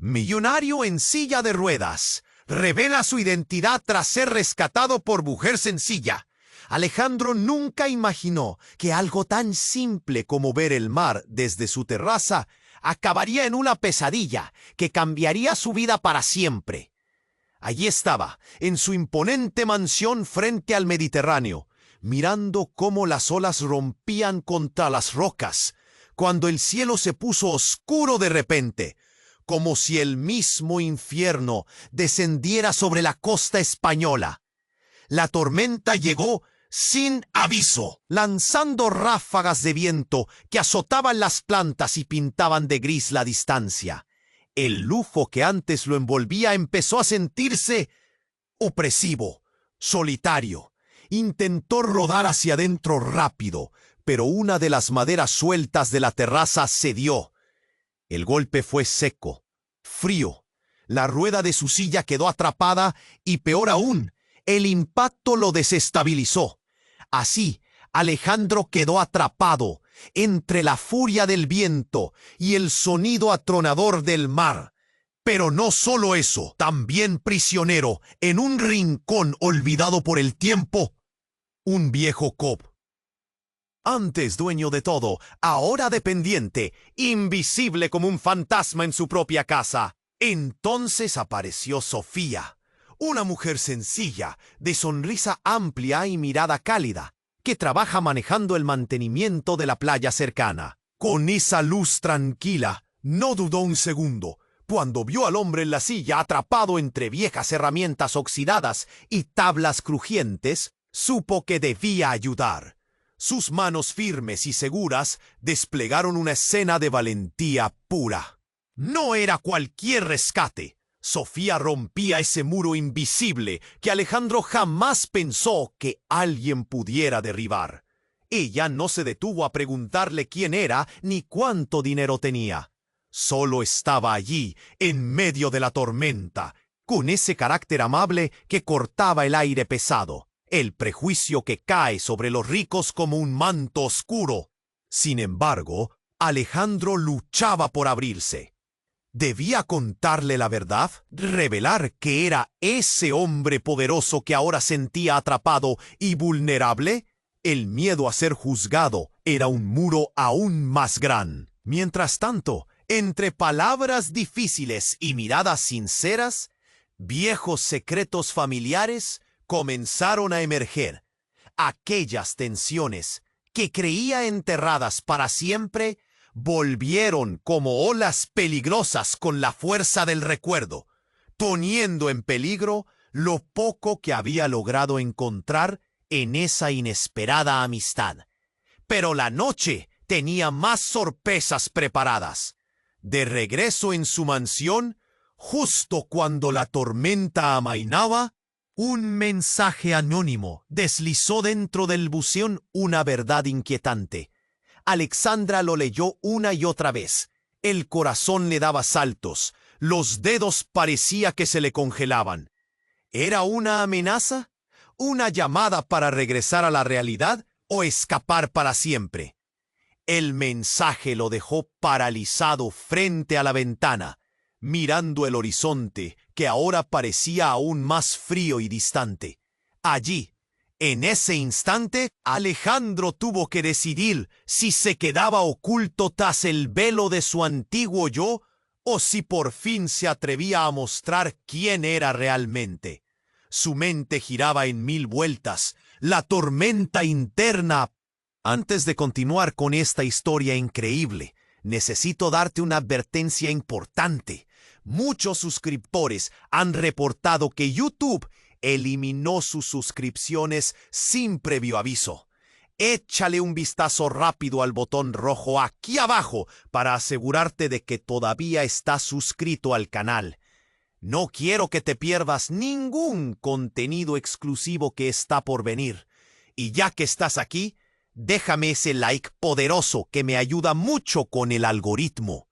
millonario en silla de ruedas, revela su identidad tras ser rescatado por mujer sencilla. Alejandro nunca imaginó que algo tan simple como ver el mar desde su terraza acabaría en una pesadilla que cambiaría su vida para siempre. Allí estaba, en su imponente mansión frente al Mediterráneo, mirando cómo las olas rompían contra las rocas, cuando el cielo se puso oscuro de repente, como si el mismo infierno descendiera sobre la costa española. La tormenta llegó sin aviso, lanzando ráfagas de viento que azotaban las plantas y pintaban de gris la distancia. El lujo que antes lo envolvía empezó a sentirse opresivo, solitario. Intentó rodar hacia adentro rápido, pero una de las maderas sueltas de la terraza cedió. El golpe fue seco, frío. La rueda de su silla quedó atrapada y, peor aún, el impacto lo desestabilizó. Así, Alejandro quedó atrapado entre la furia del viento y el sonido atronador del mar. Pero no solo eso, también prisionero en un rincón olvidado por el tiempo, un viejo Cobb. Antes dueño de todo, ahora dependiente, invisible como un fantasma en su propia casa. Entonces apareció Sofía, una mujer sencilla, de sonrisa amplia y mirada cálida, que trabaja manejando el mantenimiento de la playa cercana. Con esa luz tranquila, no dudó un segundo. Cuando vio al hombre en la silla atrapado entre viejas herramientas oxidadas y tablas crujientes, supo que debía ayudar. Sus manos firmes y seguras desplegaron una escena de valentía pura. No era cualquier rescate. Sofía rompía ese muro invisible que Alejandro jamás pensó que alguien pudiera derribar. Ella no se detuvo a preguntarle quién era ni cuánto dinero tenía. Solo estaba allí, en medio de la tormenta, con ese carácter amable que cortaba el aire pesado, el prejuicio que cae sobre los ricos como un manto oscuro. Sin embargo, Alejandro luchaba por abrirse. ¿Debía contarle la verdad? ¿Revelar que era ese hombre poderoso que ahora sentía atrapado y vulnerable? El miedo a ser juzgado era un muro aún más grande. Mientras tanto, entre palabras difíciles y miradas sinceras, viejos secretos familiares comenzaron a emerger. Aquellas tensiones que creía enterradas para siempre volvieron como olas peligrosas con la fuerza del recuerdo, poniendo en peligro lo poco que había logrado encontrar en esa inesperada amistad. Pero la noche tenía más sorpresas preparadas. De regreso en su mansión, justo cuando la tormenta amainaba, un mensaje anónimo deslizó dentro del buzón una verdad inquietante. Alexandra lo leyó una y otra vez. El corazón le daba saltos. Los dedos parecía que se le congelaban. ¿Era una amenaza? ¿Una llamada para regresar a la realidad o escapar para siempre? El mensaje lo dejó paralizado frente a la ventana, mirando el horizonte que ahora parecía aún más frío y distante. Allí, en ese instante, Alejandro tuvo que decidir si se quedaba oculto tras el velo de su antiguo yo o si por fin se atrevía a mostrar quién era realmente. Su mente giraba en mil vueltas, la tormenta interna. Antes de continuar con esta historia increíble, necesito darte una advertencia importante. Muchos suscriptores han reportado que YouTube eliminó sus suscripciones sin previo aviso. Échale un vistazo rápido al botón rojo aquí abajo para asegurarte de que todavía estás suscrito al canal. No quiero que te pierdas ningún contenido exclusivo que está por venir. Y ya que estás aquí, déjame ese like poderoso que me ayuda mucho con el algoritmo.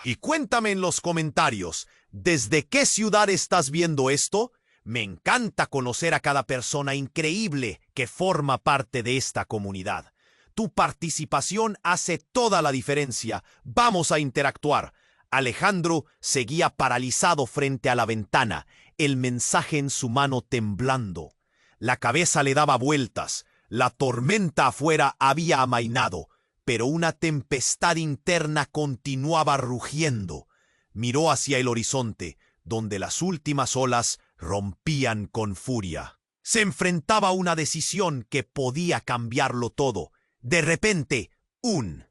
Y cuéntame en los comentarios, ¿desde qué ciudad estás viendo esto? Me encanta conocer a cada persona increíble que forma parte de esta comunidad. Tu participación hace toda la diferencia. Vamos a interactuar. Alejandro seguía paralizado frente a la ventana, el mensaje en su mano temblando. La cabeza le daba vueltas, la tormenta afuera había amainado, pero una tempestad interna continuaba rugiendo. Miró hacia el horizonte, donde las últimas olas rompían con furia. Se enfrentaba a una decisión que podía cambiarlo todo. De repente,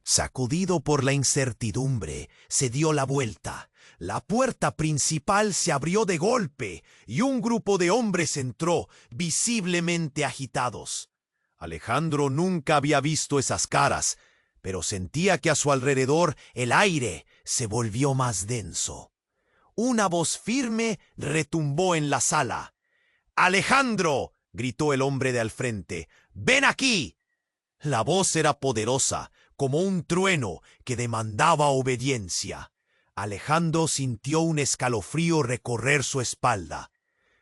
sacudido por la incertidumbre, se dio la vuelta. La puerta principal se abrió de golpe y un grupo de hombres entró, visiblemente agitados. Alejandro nunca había visto esas caras, pero sentía que a su alrededor el aire se volvió más denso. Una voz firme retumbó en la sala. «¡Alejandro!», gritó el hombre de al frente. «¡Ven aquí!». La voz era poderosa, como un trueno que demandaba obediencia. Alejandro sintió un escalofrío recorrer su espalda.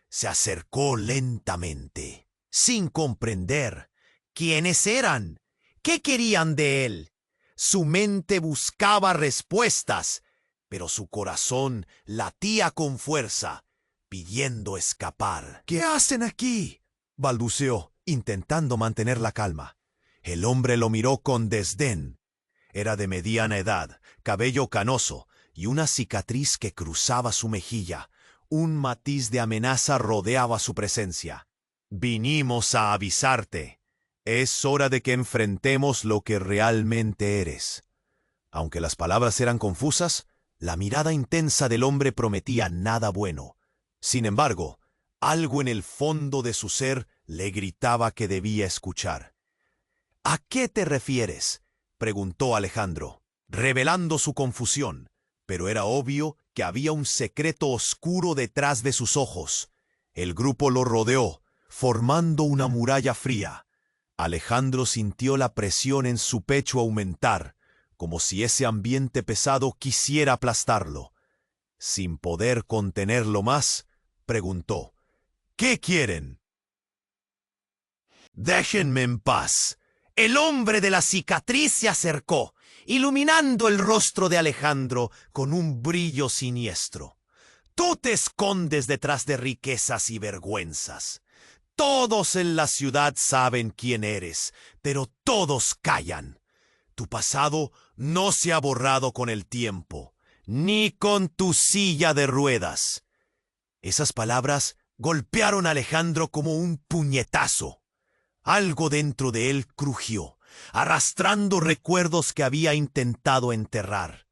Se acercó lentamente, sin comprender quiénes eran, qué querían de él. Su mente buscaba respuestas, pero su corazón latía con fuerza, pidiendo escapar. «¿Qué hacen aquí?», balbuceó, intentando mantener la calma. El hombre lo miró con desdén. Era de mediana edad, cabello canoso y una cicatriz que cruzaba su mejilla. Un matiz de amenaza rodeaba su presencia. «Vinimos a avisarte. Es hora de que enfrentemos lo que realmente eres». Aunque las palabras eran confusas, la mirada intensa del hombre prometía nada bueno. Sin embargo, algo en el fondo de su ser le gritaba que debía escuchar. «¿A qué te refieres?», preguntó Alejandro, revelando su confusión, pero era obvio que había un secreto oscuro detrás de sus ojos. El grupo lo rodeó, formando una muralla fría. Alejandro sintió la presión en su pecho aumentar, como si ese ambiente pesado quisiera aplastarlo. Sin poder contenerlo más, preguntó: «¿Qué quieren?». «Déjenme en paz». El hombre de la cicatriz se acercó, iluminando el rostro de Alejandro con un brillo siniestro. «Tú te escondes detrás de riquezas y vergüenzas. Todos en la ciudad saben quién eres, pero todos callan. Tu pasado no se ha borrado con el tiempo, ni con tu silla de ruedas». Esas palabras golpearon a Alejandro como un puñetazo. Algo dentro de él crujió, arrastrando recuerdos que había intentado enterrar.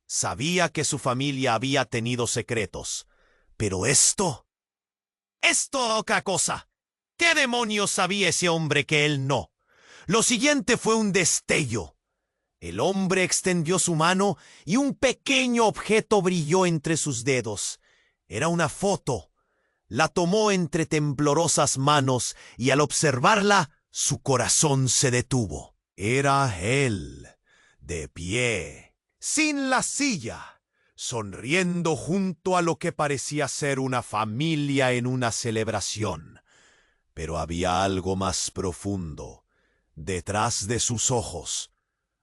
Sabía que su familia había tenido secretos, pero esto otra cosa. ¿Qué demonios sabía ese hombre que él no? Lo siguiente fue un destello. El hombre extendió su mano y un pequeño objeto brilló entre sus dedos. Era una foto. La tomó entre temblorosas manos y al observarla, su corazón se detuvo. Era él, de pie, sin la silla, sonriendo junto a lo que parecía ser una familia en una celebración. Pero había algo más profundo. Detrás de sus ojos,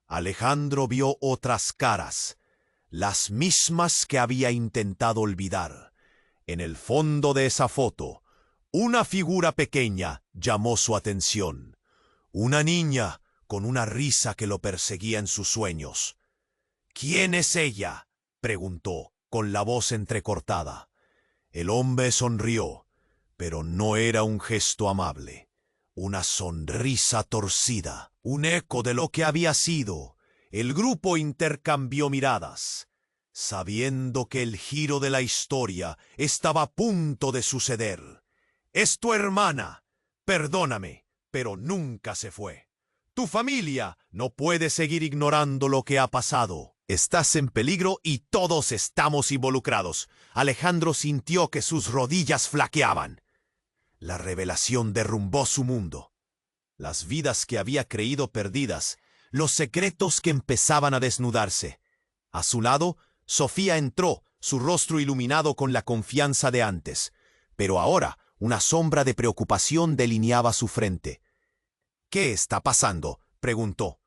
Alejandro vio otras caras, las mismas que había intentado olvidar. En el fondo de esa foto, una figura pequeña llamó su atención. Una niña con una risa que lo perseguía en sus sueños. «¿Quién es ella?», preguntó, con la voz entrecortada. El hombre sonrió, pero no era un gesto amable. Una sonrisa torcida, un eco de lo que había sido. El grupo intercambió miradas, sabiendo que el giro de la historia estaba a punto de suceder. «Es tu hermana. Perdóname, pero nunca se fue. Tu familia no puede seguir ignorando lo que ha pasado. Estás en peligro y todos estamos involucrados». Alejandro sintió que sus rodillas flaqueaban. La revelación derrumbó su mundo. Las vidas que había creído perdidas, los secretos que empezaban a desnudarse. A su lado, Sofía entró, su rostro iluminado con la confianza de antes, pero ahora una sombra de preocupación delineaba su frente. «¿Qué está pasando?», preguntó.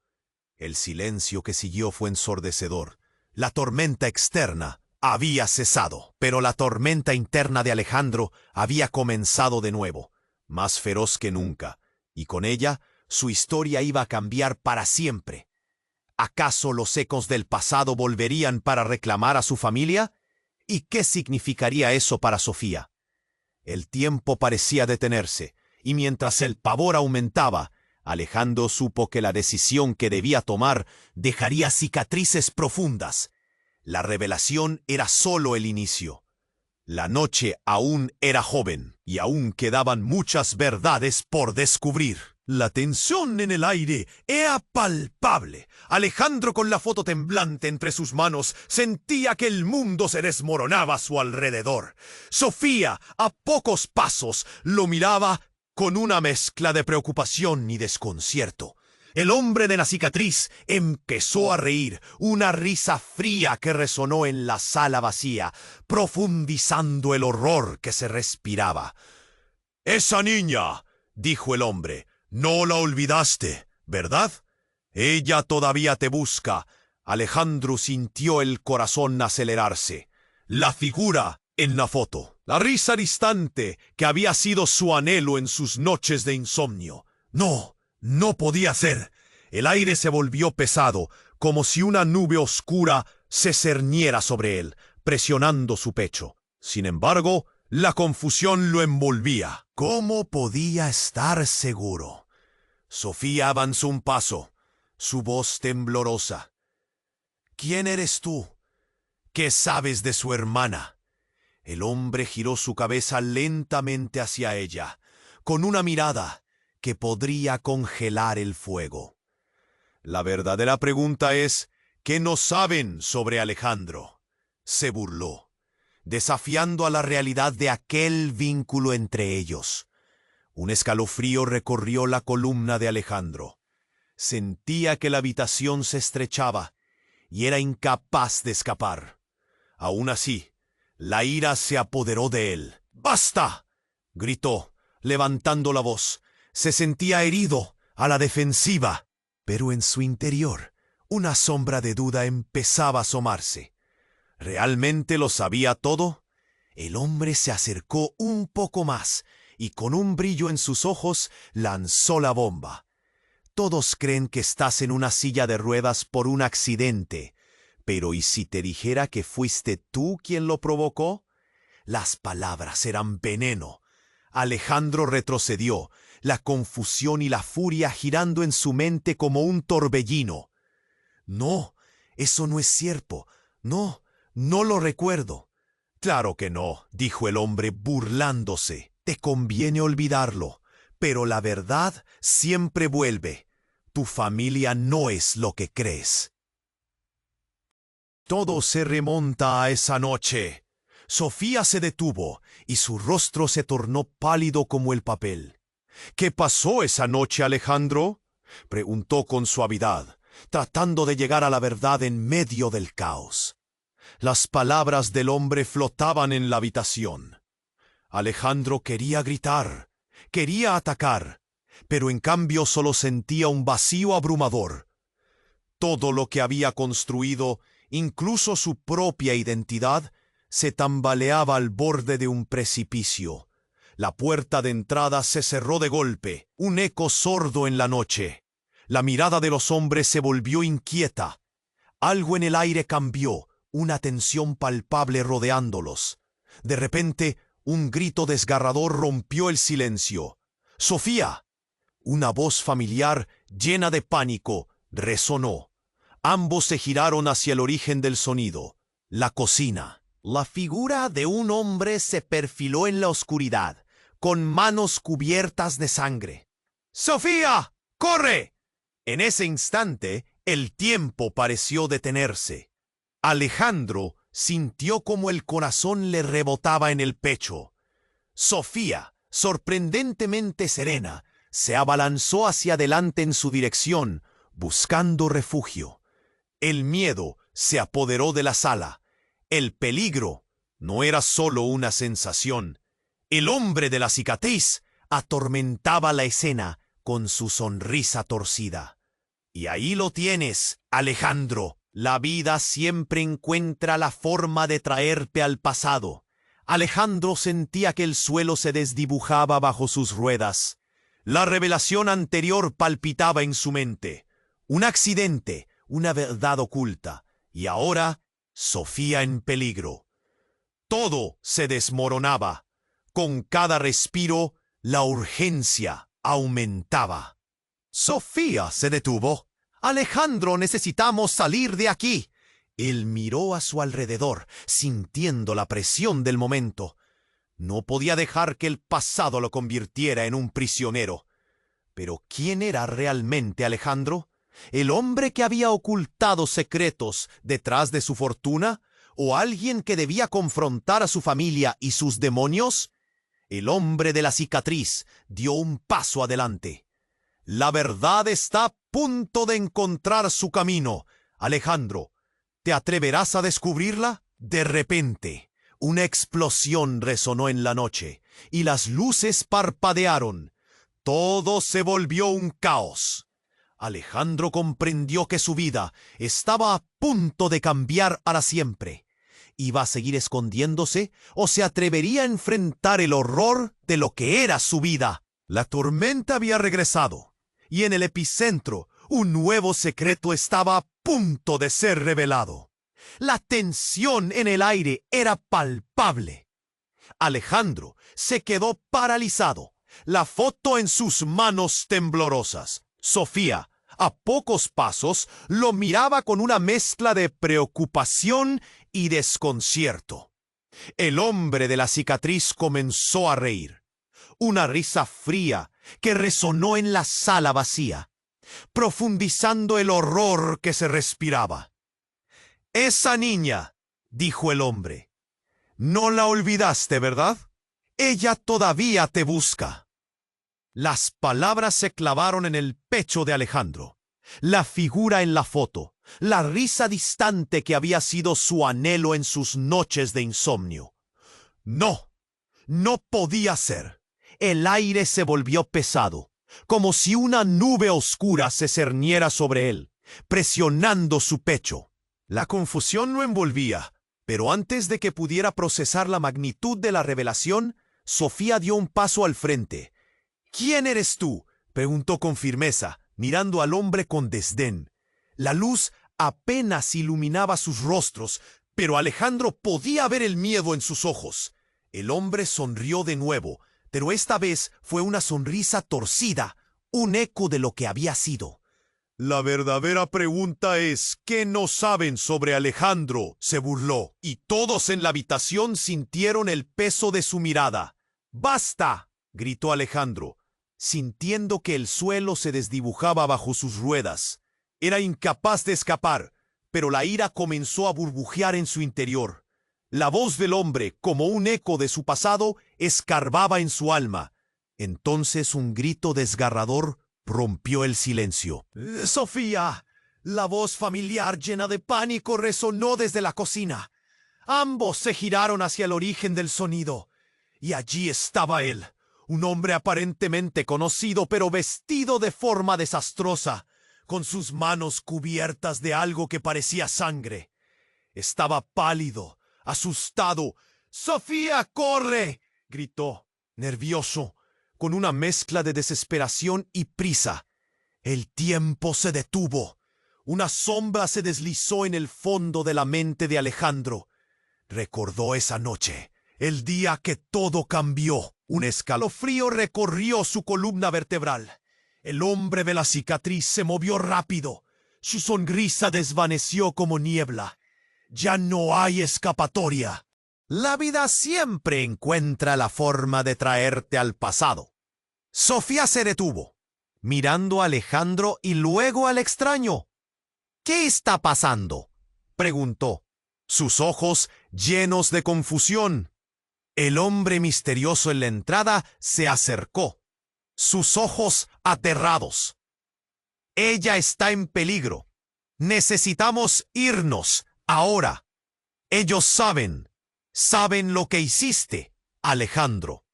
El silencio que siguió fue ensordecedor. La tormenta externa había cesado, pero la tormenta interna de Alejandro había comenzado de nuevo, más feroz que nunca, y con ella su historia iba a cambiar para siempre. ¿Acaso los ecos del pasado volverían para reclamar a su familia? ¿Y qué significaría eso para Sofía? El tiempo parecía detenerse, y mientras el pavor aumentaba, Alejandro supo que la decisión que debía tomar dejaría cicatrices profundas. La revelación era solo el inicio. La noche aún era joven, y aún quedaban muchas verdades por descubrir. La tensión en el aire era palpable. Alejandro, con la foto temblante entre sus manos, sentía que el mundo se desmoronaba a su alrededor. Sofía, a pocos pasos, lo miraba con una mezcla de preocupación y desconcierto. El hombre de la cicatriz empezó a reír, una risa fría que resonó en la sala vacía, profundizando el horror que se respiraba. «Esa niña», dijo el hombre, «no la olvidaste, ¿verdad? Ella todavía te busca». Alejandro sintió el corazón acelerarse. La figura en la foto, la risa distante que había sido su anhelo en sus noches de insomnio. No podía ser. El aire se volvió pesado, como si una nube oscura se cerniera sobre él, presionando su pecho. Sin embargo, la confusión lo envolvía. ¿Cómo podía estar seguro? Sofía avanzó un paso, su voz temblorosa. «¿Quién eres tú? ¿Qué sabes de su hermana?» El hombre giró su cabeza lentamente hacia ella, con una mirada que podría congelar el fuego. La verdadera pregunta es, ¿qué no saben sobre Alejandro? Se burló, desafiando a la realidad de aquel vínculo entre ellos. Un escalofrío recorrió la columna de Alejandro. Sentía que la habitación se estrechaba y era incapaz de escapar. Aún así, la ira se apoderó de él. «¡Basta!», gritó, levantando la voz. Se sentía herido, a la defensiva, pero en su interior una sombra de duda empezaba a asomarse. ¿Realmente lo sabía todo? El hombre se acercó un poco más y con un brillo en sus ojos lanzó la bomba. «Todos creen que estás en una silla de ruedas por un accidente, pero ¿y si te dijera que fuiste tú quien lo provocó?» Las palabras eran veneno. Alejandro retrocedió, la confusión y la furia girando en su mente como un torbellino. «No, eso no es cierto. No lo recuerdo». «Claro que no», dijo el hombre burlándose. «Te conviene olvidarlo, pero la verdad siempre vuelve. Tu familia no es lo que crees». Todo se remonta a esa noche. Sofía se detuvo y su rostro se tornó pálido como el papel. «¿Qué pasó esa noche, Alejandro?», preguntó con suavidad, tratando de llegar a la verdad en medio del caos. Las palabras del hombre flotaban en la habitación. Alejandro quería gritar, quería atacar, pero en cambio solo sentía un vacío abrumador. Todo lo que había construido, incluso su propia identidad, se tambaleaba al borde de un precipicio. La puerta de entrada se cerró de golpe, un eco sordo en la noche. La mirada de los hombres se volvió inquieta. Algo en el aire cambió, una tensión palpable rodeándolos. De repente, un grito desgarrador rompió el silencio. «¡Sofía!». Una voz familiar, llena de pánico, resonó. Ambos se giraron hacia el origen del sonido, la cocina. La figura de un hombre se perfiló en la oscuridad, con manos cubiertas de sangre. «¡Sofía! ¡Corre!». En ese instante, el tiempo pareció detenerse. Alejandro sintió como el corazón le rebotaba en el pecho. Sofía, sorprendentemente serena, se abalanzó hacia adelante en su dirección, buscando refugio. El miedo se apoderó de la sala. El peligro no era solo una sensación. El hombre de la cicatriz atormentaba la escena con su sonrisa torcida. «Y ahí lo tienes, Alejandro», La vida siempre encuentra la forma de traerte al pasado. Alejandro sentía que el suelo se desdibujaba bajo sus ruedas. La revelación anterior palpitaba en su mente. Un accidente, una verdad oculta. Y ahora, Sofía en peligro. Todo se desmoronaba. Con cada respiro, la urgencia aumentaba. Sofía se detuvo. Alejandro, necesitamos salir de aquí. Él miró a su alrededor, sintiendo la presión del momento. No podía dejar que el pasado lo convirtiera en un prisionero. Pero ¿quién era realmente Alejandro? ¿El hombre que había ocultado secretos detrás de su fortuna? ¿O alguien que debía confrontar a su familia y sus demonios? El hombre de la cicatriz dio un paso adelante. La verdad está a punto de encontrar su camino. Alejandro, ¿te atreverás a descubrirla? De repente, una explosión resonó en la noche, y las luces parpadearon. Todo se volvió un caos. Alejandro comprendió que su vida estaba a punto de cambiar para siempre. ¿Iba a seguir escondiéndose o se atrevería a enfrentar el horror de lo que era su vida? La tormenta había regresado, y en el epicentro un nuevo secreto estaba a punto de ser revelado. La tensión en el aire era palpable. Alejandro se quedó paralizado, la foto en sus manos temblorosas. Sofía, a pocos pasos, lo miraba con una mezcla de preocupación y desconcierto. El hombre de la cicatriz comenzó a reír. Una risa fría que resonó en la sala vacía, profundizando el horror que se respiraba. «Esa niña», dijo el hombre, «no la olvidaste, ¿verdad? Ella todavía te busca». Las palabras se clavaron en el pecho de Alejandro. La figura en la foto, la risa distante que había sido su anhelo en sus noches de insomnio. No, no podía ser. El aire se volvió pesado, como si una nube oscura se cerniera sobre él, presionando su pecho. La confusión lo envolvía, pero antes de que pudiera procesar la magnitud de la revelación, Sofía dio un paso al frente. «¿Quién eres tú?», preguntó con firmeza, mirando al hombre con desdén. La luz apenas iluminaba sus rostros, pero Alejandro podía ver el miedo en sus ojos. El hombre sonrió de nuevo, pero esta vez fue una sonrisa torcida, un eco de lo que había sido. «La verdadera pregunta es, ¿qué no saben sobre Alejandro?», se burló, y todos en la habitación sintieron el peso de su mirada. «¡Basta!», gritó Alejandro, sintiendo que el suelo se desdibujaba bajo sus ruedas. Era incapaz de escapar, pero la ira comenzó a burbujear en su interior. La voz del hombre, como un eco de su pasado, escarbaba en su alma. Entonces un grito desgarrador rompió el silencio. «¡Sofía!». La voz familiar llena de pánico resonó desde la cocina. Ambos se giraron hacia el origen del sonido, y allí estaba él. Un hombre aparentemente conocido, pero vestido de forma desastrosa, con sus manos cubiertas de algo que parecía sangre. Estaba pálido, asustado. «¡Sofía, corre!», gritó, nervioso, con una mezcla de desesperación y prisa. El tiempo se detuvo. Una sombra se deslizó en el fondo de la mente de Alejandro. Recordó esa noche, el día que todo cambió. Un escalofrío recorrió su columna vertebral. El hombre de la cicatriz se movió rápido. Su sonrisa desvaneció como niebla. Ya no hay escapatoria. La vida siempre encuentra la forma de traerte al pasado. Sofía se detuvo, mirando a Alejandro y luego al extraño. «¿Qué está pasando?», preguntó, sus ojos llenos de confusión. El hombre misterioso en la entrada se acercó, sus ojos aterrados. «Ella está en peligro. Necesitamos irnos ahora. Ellos saben lo que hiciste, Alejandro».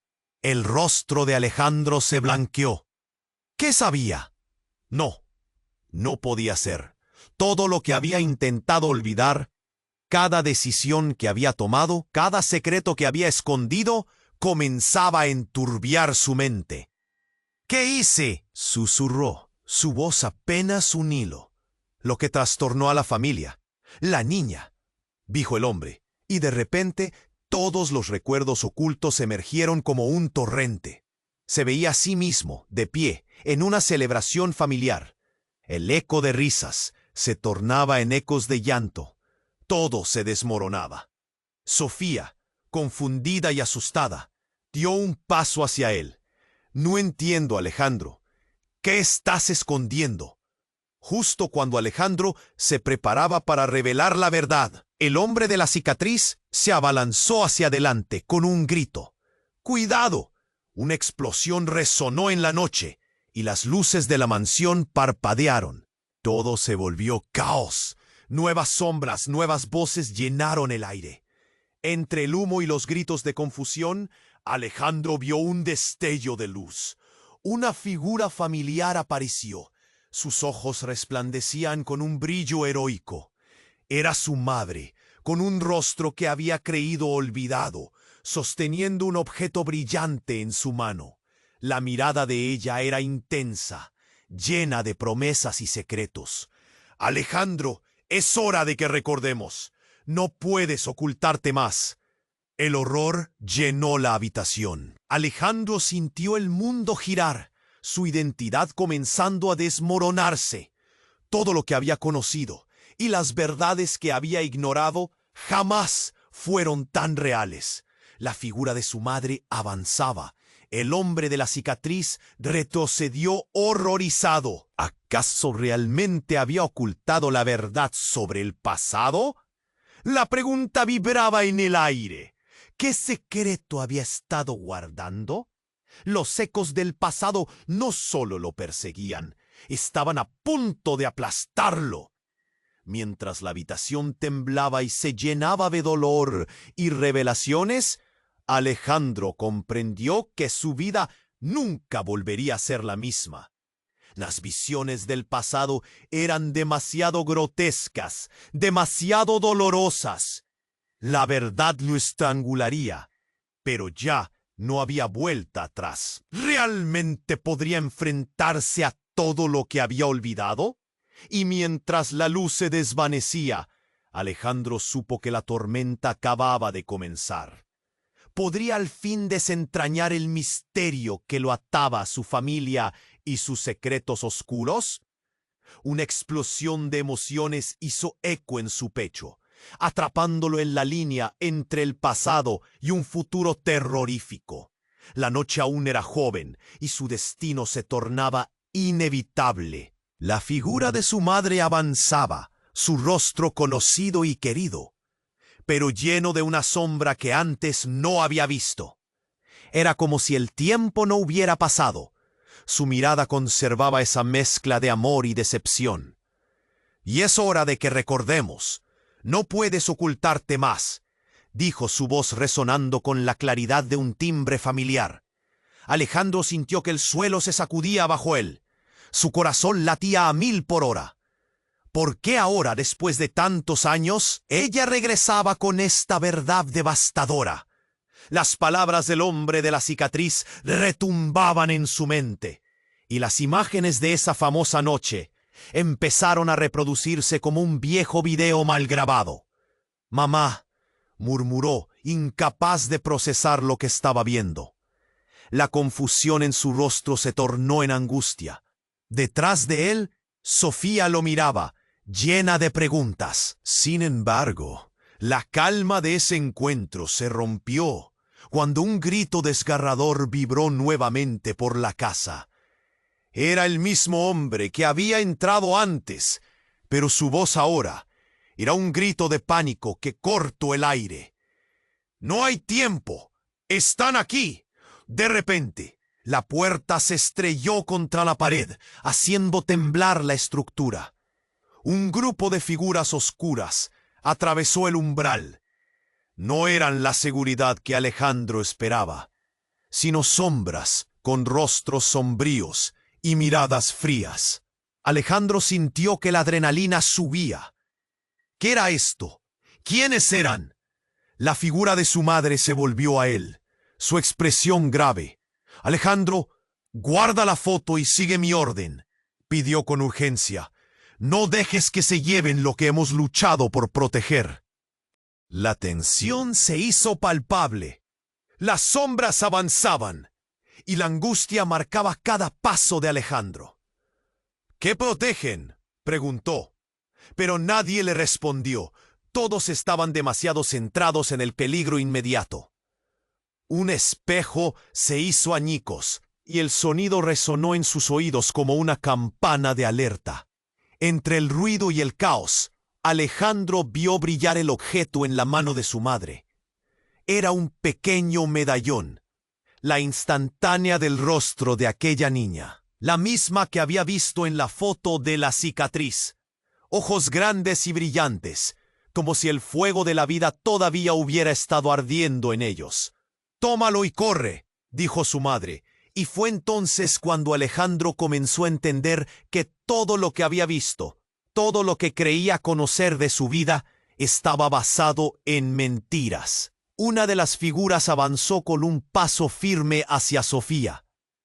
El rostro de Alejandro se blanqueó. ¿Qué sabía? No podía ser. Todo lo que había intentado olvidar, cada decisión que había tomado, cada secreto que había escondido, comenzaba a enturbiar su mente. ¿Qué hice?, susurró, su voz apenas un hilo. Lo que trastornó a la familia. La niña, dijo el hombre, y de repente todos los recuerdos ocultos emergieron como un torrente. Se veía a sí mismo, de pie, en una celebración familiar. El eco de risas se tornaba en ecos de llanto. Todo se desmoronaba. Sofía, confundida y asustada, dio un paso hacia él. «No entiendo, Alejandro. ¿Qué estás escondiendo?» Justo cuando Alejandro se preparaba para revelar la verdad, el hombre de la cicatriz se abalanzó hacia adelante con un grito. ¡Cuidado! Una explosión resonó en la noche y las luces de la mansión parpadearon. Todo se volvió caos. Nuevas sombras, nuevas voces llenaron el aire. Entre el humo y los gritos de confusión, Alejandro vio un destello de luz. Una figura familiar apareció. Sus ojos resplandecían con un brillo heroico. Era su madre, con un rostro que había creído olvidado, sosteniendo un objeto brillante en su mano. La mirada de ella era intensa, llena de promesas y secretos. «Alejandro, es hora de que recordemos. No puedes ocultarte más». El horror llenó la habitación. Alejandro sintió el mundo girar, su identidad comenzando a desmoronarse. Todo lo que había conocido y las verdades que había ignorado jamás fueron tan reales. La figura de su madre avanzaba. El hombre de la cicatriz retrocedió horrorizado. ¿Acaso realmente había ocultado la verdad sobre el pasado? La pregunta vibraba en el aire. ¿Qué secreto había estado guardando? Los ecos del pasado no solo lo perseguían, estaban a punto de aplastarlo. Mientras la habitación temblaba y se llenaba de dolor y revelaciones, Alejandro comprendió que su vida nunca volvería a ser la misma. Las visiones del pasado eran demasiado grotescas, demasiado dolorosas. La verdad lo estrangularía, pero ya no había vuelta atrás. ¿Realmente podría enfrentarse a todo lo que había olvidado? Y mientras la luz se desvanecía, Alejandro supo que la tormenta acababa de comenzar. ¿Podría al fin desentrañar el misterio que lo ataba a su familia y sus secretos oscuros? Una explosión de emociones hizo eco en su pecho, atrapándolo en la línea entre el pasado y un futuro terrorífico. La noche aún era joven y su destino se tornaba inevitable. La figura de su madre avanzaba, su rostro conocido y querido, pero lleno de una sombra que antes no había visto. Era como si el tiempo no hubiera pasado. Su mirada conservaba esa mezcla de amor y decepción. «Y es hora de que recordemos. No puedes ocultarte más», dijo su voz resonando con la claridad de un timbre familiar. Alejandro sintió que el suelo se sacudía bajo él. Su corazón latía a 1000 por hora. ¿Por qué ahora, después de tantos años, ella regresaba con esta verdad devastadora? Las palabras del hombre de la cicatriz retumbaban en su mente, y las imágenes de esa famosa noche empezaron a reproducirse como un viejo video mal grabado. «Mamá», murmuró, incapaz de procesar lo que estaba viendo. La confusión en su rostro se tornó en angustia. Detrás de él, Sofía lo miraba, llena de preguntas. Sin embargo, la calma de ese encuentro se rompió cuando un grito desgarrador vibró nuevamente por la casa. Era el mismo hombre que había entrado antes, pero su voz ahora era un grito de pánico que cortó el aire. «No hay tiempo. Están aquí». De repente, la puerta se estrelló contra la pared, haciendo temblar la estructura. Un grupo de figuras oscuras atravesó el umbral. No eran la seguridad que Alejandro esperaba, sino sombras con rostros sombríos y miradas frías. Alejandro sintió que la adrenalina subía. ¿Qué era esto? ¿Quiénes eran? La figura de su madre se volvió a él, su expresión grave. Alejandro, guarda la foto y sigue mi orden, pidió con urgencia. No dejes que se lleven lo que hemos luchado por proteger. La tensión se hizo palpable. Las sombras avanzaban y la angustia marcaba cada paso de Alejandro. ¿Qué protegen?, preguntó, pero nadie le respondió. Todos estaban demasiado centrados en el peligro inmediato. Un espejo se hizo añicos y el sonido resonó en sus oídos como una campana de alerta. Entre el ruido y el caos, Alejandro vio brillar el objeto en la mano de su madre. Era un pequeño medallón, la instantánea del rostro de aquella niña, la misma que había visto en la foto de la cicatriz. Ojos grandes y brillantes, como si el fuego de la vida todavía hubiera estado ardiendo en ellos. «Tómalo y corre», dijo su madre, y fue entonces cuando Alejandro comenzó a entender que todo lo que había visto, todo lo que creía conocer de su vida, estaba basado en mentiras. Una de las figuras avanzó con un paso firme hacia Sofía.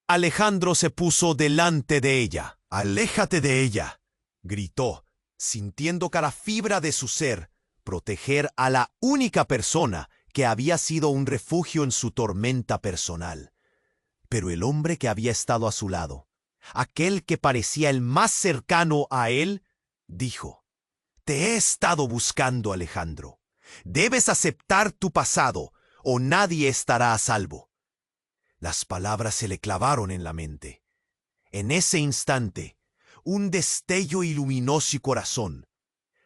Alejandro se puso delante de ella. «Aléjate de ella», gritó, sintiendo cada fibra de su ser proteger a la única persona que había sido un refugio en su tormenta personal. Pero el hombre que había estado a su lado, aquel que parecía el más cercano a él, dijo: «Te he estado buscando, Alejandro. Debes aceptar tu pasado o nadie estará a salvo». Las palabras se le clavaron en la mente. En ese instante, un destello iluminó su corazón.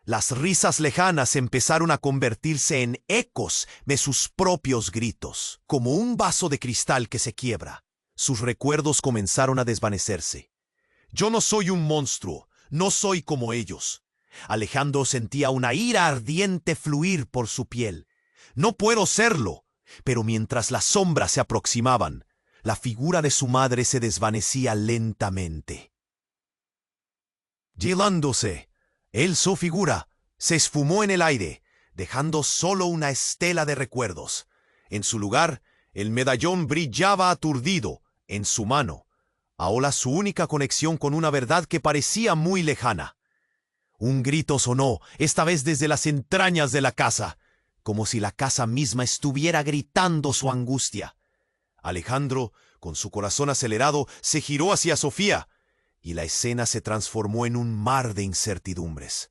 Las risas lejanas empezaron a convertirse en ecos de sus propios gritos, como un vaso de cristal que se quiebra. Sus recuerdos comenzaron a desvanecerse. «Yo no soy un monstruo, no soy como ellos». Alejandro sentía una ira ardiente fluir por su piel. «No puedo serlo». Pero mientras las sombras se aproximaban, la figura de su madre se desvanecía lentamente. Llevándose, su figura se esfumó en el aire, dejando solo una estela de recuerdos. En su lugar, el medallón brillaba aturdido en su mano, ahora su única conexión con una verdad que parecía muy lejana. Un grito sonó, esta vez desde las entrañas de la casa, como si la casa misma estuviera gritando su angustia. Alejandro, con su corazón acelerado, se giró hacia Sofía, y la escena se transformó en un mar de incertidumbres.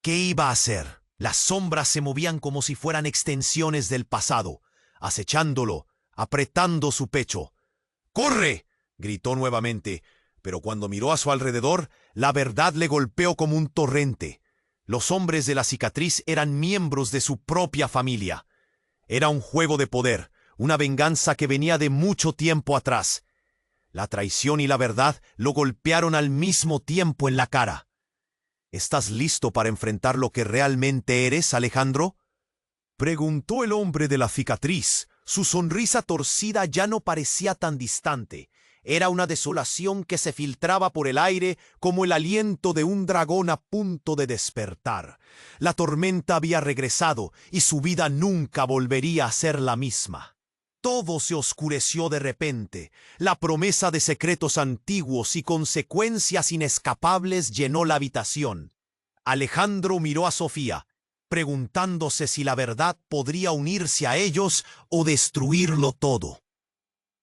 ¿Qué iba a hacer? Las sombras se movían como si fueran extensiones del pasado, acechándolo, apretando su pecho. «¡Corre!», gritó nuevamente, pero cuando miró a su alrededor, la verdad le golpeó como un torrente. Los hombres de la cicatriz eran miembros de su propia familia. Era un juego de poder, una venganza que venía de mucho tiempo atrás. La traición y la verdad lo golpearon al mismo tiempo en la cara. «¿Estás listo para enfrentar lo que realmente eres, Alejandro?», preguntó el hombre de la cicatriz. Su sonrisa torcida ya no parecía tan distante. Era una desolación que se filtraba por el aire como el aliento de un dragón a punto de despertar. La tormenta había regresado y su vida nunca volvería a ser la misma. Todo se oscureció de repente. La promesa de secretos antiguos y consecuencias inescapables llenó la habitación. Alejandro miró a Sofía, preguntándose si la verdad podría unirse a ellos o destruirlo todo.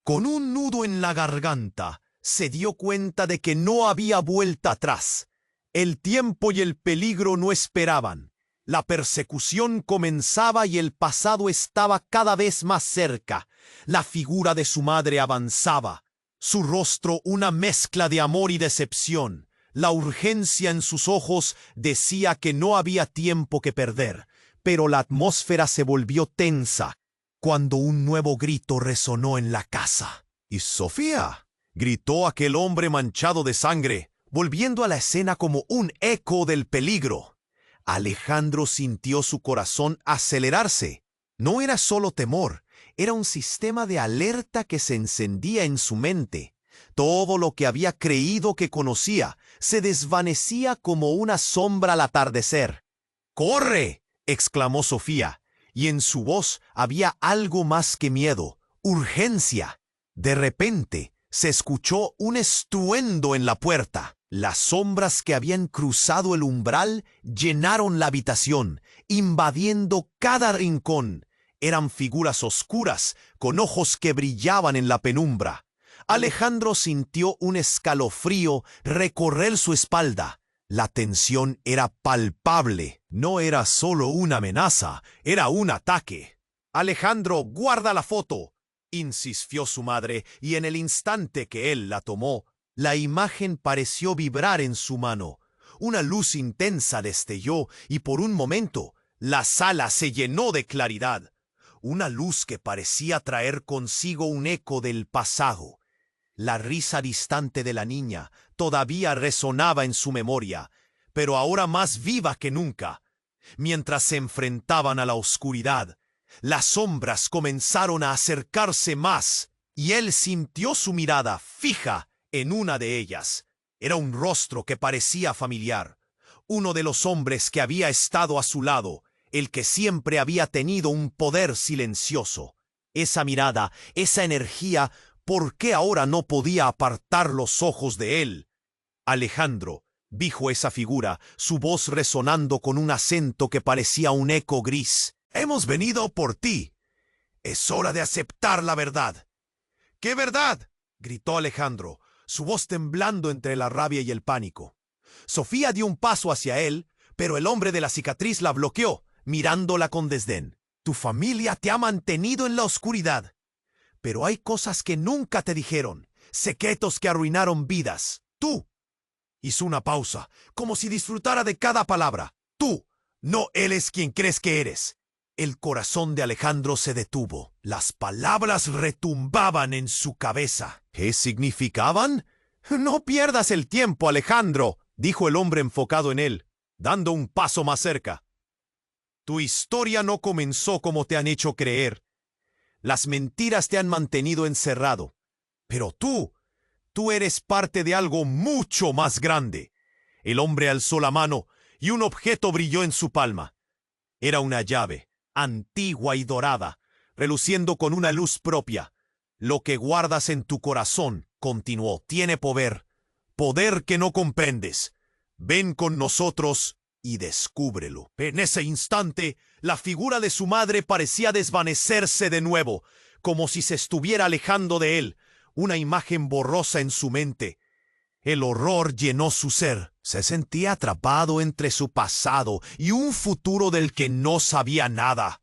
Con un nudo en la garganta, se dio cuenta de que no había vuelta atrás. El tiempo y el peligro no esperaban. La persecución comenzaba y el pasado estaba cada vez más cerca. La figura de su madre avanzaba, su rostro una mezcla de amor y decepción. La urgencia en sus ojos decía que no había tiempo que perder, pero la atmósfera se volvió tensa cuando un nuevo grito resonó en la casa. «¡Y Sofía!», gritó aquel hombre manchado de sangre, volviendo a la escena como un eco del peligro. Alejandro sintió su corazón acelerarse. No era solo temor, era un sistema de alerta que se encendía en su mente. Todo lo que había creído que conocía se desvanecía como una sombra al atardecer. ¡Corre!, exclamó Sofía, y en su voz había algo más que miedo, urgencia. De repente se escuchó un estruendo en la puerta. Las sombras que habían cruzado el umbral llenaron la habitación, invadiendo cada rincón. Eran figuras oscuras, con ojos que brillaban en la penumbra. Alejandro sintió un escalofrío recorrer su espalda. La tensión era palpable. No era solo una amenaza, era un ataque. «Alejandro, guarda la foto», insistió su madre, y en el instante que él la tomó, la imagen pareció vibrar en su mano. Una luz intensa destelló y por un momento la sala se llenó de claridad. Una luz que parecía traer consigo un eco del pasado. La risa distante de la niña todavía resonaba en su memoria, pero ahora más viva que nunca. Mientras se enfrentaban a la oscuridad, las sombras comenzaron a acercarse más, y él sintió su mirada fija en una de ellas. Era un rostro que parecía familiar, uno de los hombres que había estado a su lado, el que siempre había tenido un poder silencioso. Esa mirada, esa energía, ¿por qué ahora no podía apartar los ojos de él? «Alejandro», dijo esa figura, su voz resonando con un acento que parecía un eco gris. «Hemos venido por ti. Es hora de aceptar la verdad». «¿Qué verdad?», gritó Alejandro, su voz temblando entre la rabia y el pánico. Sofía dio un paso hacia él, pero el hombre de la cicatriz la bloqueó, mirándola con desdén. «Tu familia te ha mantenido en la oscuridad. Pero hay cosas que nunca te dijeron, secretos que arruinaron vidas. Tú». Hizo una pausa, como si disfrutara de cada palabra. «Tú no eres quien crees que eres». El corazón de Alejandro se detuvo. Las palabras retumbaban en su cabeza. ¿Qué significaban? «No pierdas el tiempo, Alejandro», dijo el hombre enfocado en él, dando un paso más cerca. «Tu historia no comenzó como te han hecho creer. Las mentiras te han mantenido encerrado. Pero tú eres parte de algo mucho más grande». El hombre alzó la mano y un objeto brilló en su palma. Era una llave, antigua y dorada, reluciendo con una luz propia. «Lo que guardas en tu corazón», continuó, «tiene poder, poder que no comprendes. Ven con nosotros y descúbrelo». En ese instante, la figura de su madre parecía desvanecerse de nuevo, como si se estuviera alejando de él, una imagen borrosa en su mente. El horror llenó su ser. Se sentía atrapado entre su pasado y un futuro del que no sabía nada.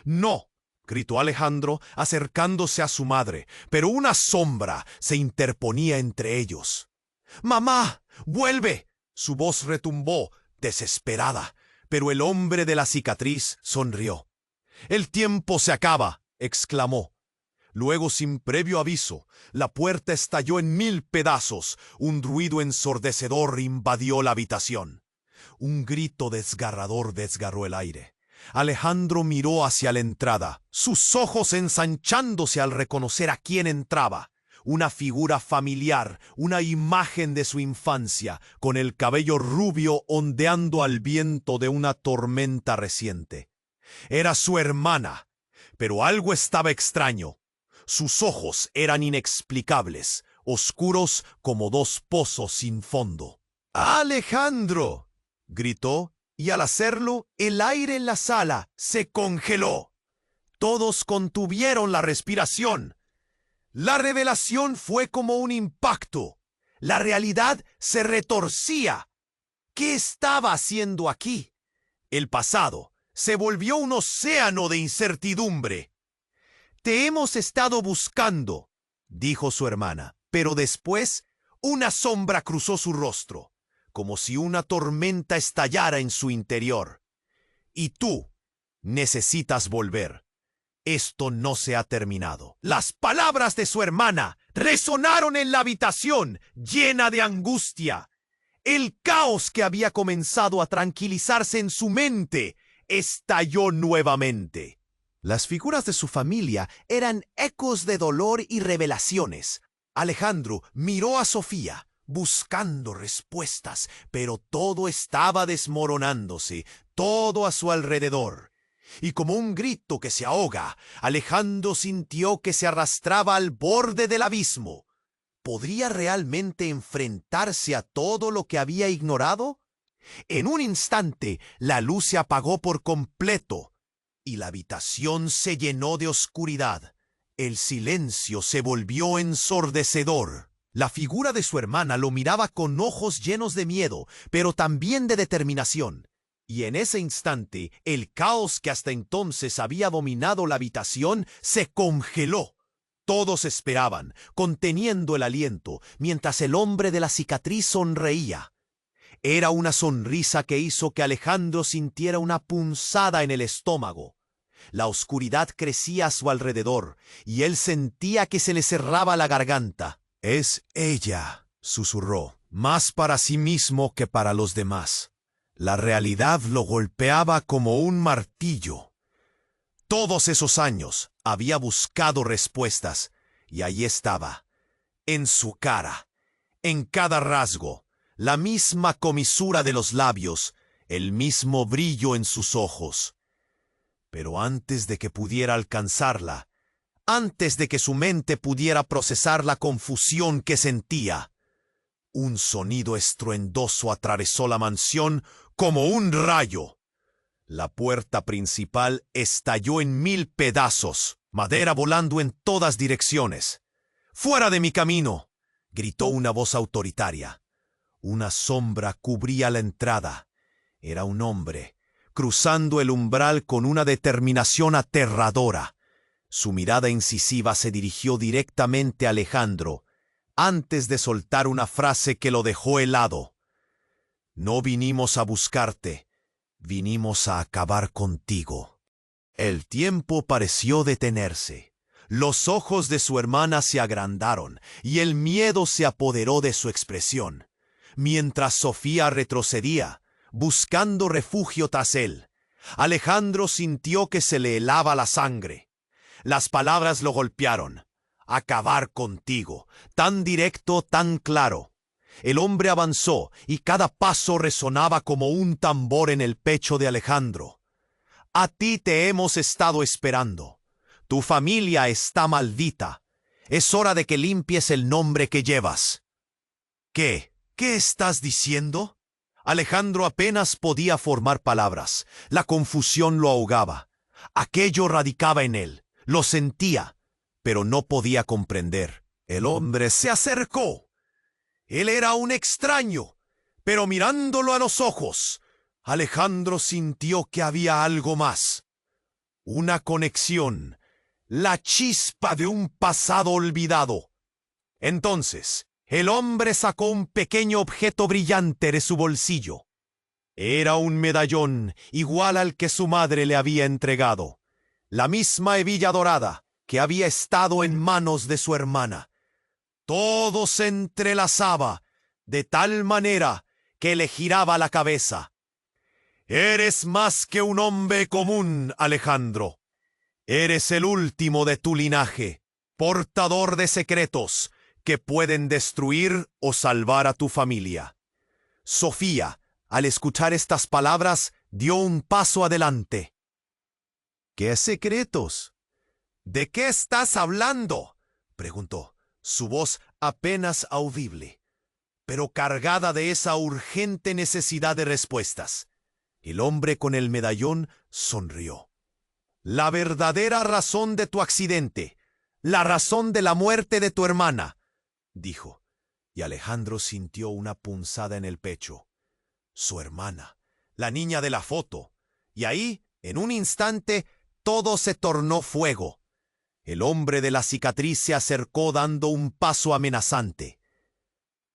«No», gritó Alejandro, acercándose a su madre, pero una sombra se interponía entre ellos. «Mamá, vuelve». Su voz retumbó, desesperada, pero el hombre de la cicatriz sonrió. «El tiempo se acaba», exclamó. Luego, sin previo aviso, la puerta estalló en 1000 pedazos. Un ruido ensordecedor invadió la habitación. Un grito desgarrador desgarró el aire. Alejandro miró hacia la entrada, sus ojos ensanchándose al reconocer a quién entraba. Una figura familiar, una imagen de su infancia, con el cabello rubio ondeando al viento de una tormenta reciente. Era su hermana, pero algo estaba extraño. Sus ojos eran inexplicables, oscuros como 2 pozos sin fondo. «¡Alejandro!», gritó, y al hacerlo, el aire en la sala se congeló. Todos contuvieron la respiración. La revelación fue como un impacto. La realidad se retorcía. ¿Qué estaba haciendo aquí? El pasado se volvió un océano de incertidumbre. «Te hemos estado buscando», dijo su hermana, pero después una sombra cruzó su rostro, como si una tormenta estallara en su interior. «Y tú necesitas volver. Esto no se ha terminado». Las palabras de su hermana resonaron en la habitación, llena de angustia. El caos que había comenzado a tranquilizarse en su mente estalló nuevamente. Las figuras de su familia eran ecos de dolor y revelaciones. Alejandro miró a Sofía, buscando respuestas, pero todo estaba desmoronándose, todo a su alrededor. Y como un grito que se ahoga, Alejandro sintió que se arrastraba al borde del abismo. ¿Podría realmente enfrentarse a todo lo que había ignorado? En un instante, la luz se apagó por completo y la habitación se llenó de oscuridad. El silencio se volvió ensordecedor. La figura de su hermana lo miraba con ojos llenos de miedo, pero también de determinación. Y en ese instante, el caos que hasta entonces había dominado la habitación se congeló. Todos esperaban, conteniendo el aliento, mientras el hombre de la cicatriz sonreía. Era una sonrisa que hizo que Alejandro sintiera una punzada en el estómago. La oscuridad crecía a su alrededor, y él sentía que se le cerraba la garganta. «Es ella», susurró, «más para sí mismo que para los demás». La realidad lo golpeaba como un martillo. Todos esos años había buscado respuestas, y allí estaba, en su cara, en cada rasgo, la misma comisura de los labios, el mismo brillo en sus ojos. Pero antes de que pudiera alcanzarla, antes de que su mente pudiera procesar la confusión que sentía, un sonido estruendoso atravesó la mansión como un rayo. La puerta principal estalló en 1000 pedazos, madera volando en todas direcciones. «¡Fuera de mi camino!», gritó una voz autoritaria. Una sombra cubría la entrada. Era un hombre, cruzando el umbral con una determinación aterradora. Su mirada incisiva se dirigió directamente a Alejandro, antes de soltar una frase que lo dejó helado. «No vinimos a buscarte, vinimos a acabar contigo». El tiempo pareció detenerse. Los ojos de su hermana se agrandaron y el miedo se apoderó de su expresión. Mientras Sofía retrocedía, buscando refugio tras él, Alejandro sintió que se le helaba la sangre. Las palabras lo golpearon. «Acabar contigo», tan directo, tan claro. El hombre avanzó y cada paso resonaba como un tambor en el pecho de Alejandro. «A ti te hemos estado esperando. Tu familia está maldita. Es hora de que limpies el nombre que llevas». «¿Qué? ¿Qué estás diciendo?». Alejandro apenas podía formar palabras. La confusión lo ahogaba. Aquello radicaba en él. Lo sentía, pero no podía comprender. El hombre se acercó. Él era un extraño, pero mirándolo a los ojos, Alejandro sintió que había algo más. Una conexión, la chispa de un pasado olvidado. Entonces, el hombre sacó un pequeño objeto brillante de su bolsillo. Era un medallón igual al que su madre le había entregado. La misma hebilla dorada que había estado en manos de su hermana. Todo se entrelazaba de tal manera que le giraba la cabeza. «Eres más que un hombre común, Alejandro. Eres el último de tu linaje, portador de secretos que pueden destruir o salvar a tu familia». Sofía, al escuchar estas palabras, dio un paso adelante. «¿Qué secretos? ¿De qué estás hablando?», preguntó, su voz apenas audible, pero cargada de esa urgente necesidad de respuestas. El hombre con el medallón sonrió. «La verdadera razón de tu accidente, la razón de la muerte de tu hermana», dijo, y Alejandro sintió una punzada en el pecho. Su hermana, la niña de la foto, y ahí, en un instante, todo se tornó fuego. El hombre de la cicatriz se acercó dando un paso amenazante.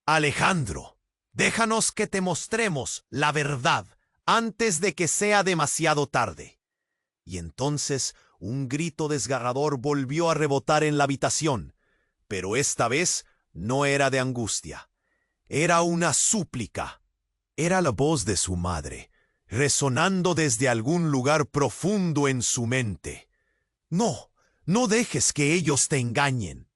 «Alejandro, déjanos que te mostremos la verdad antes de que sea demasiado tarde». Y entonces un grito desgarrador volvió a rebotar en la habitación, pero esta vez no era de angustia. Era una súplica. Era la voz de su madre, resonando desde algún lugar profundo en su mente. «No, no dejes que ellos te engañen.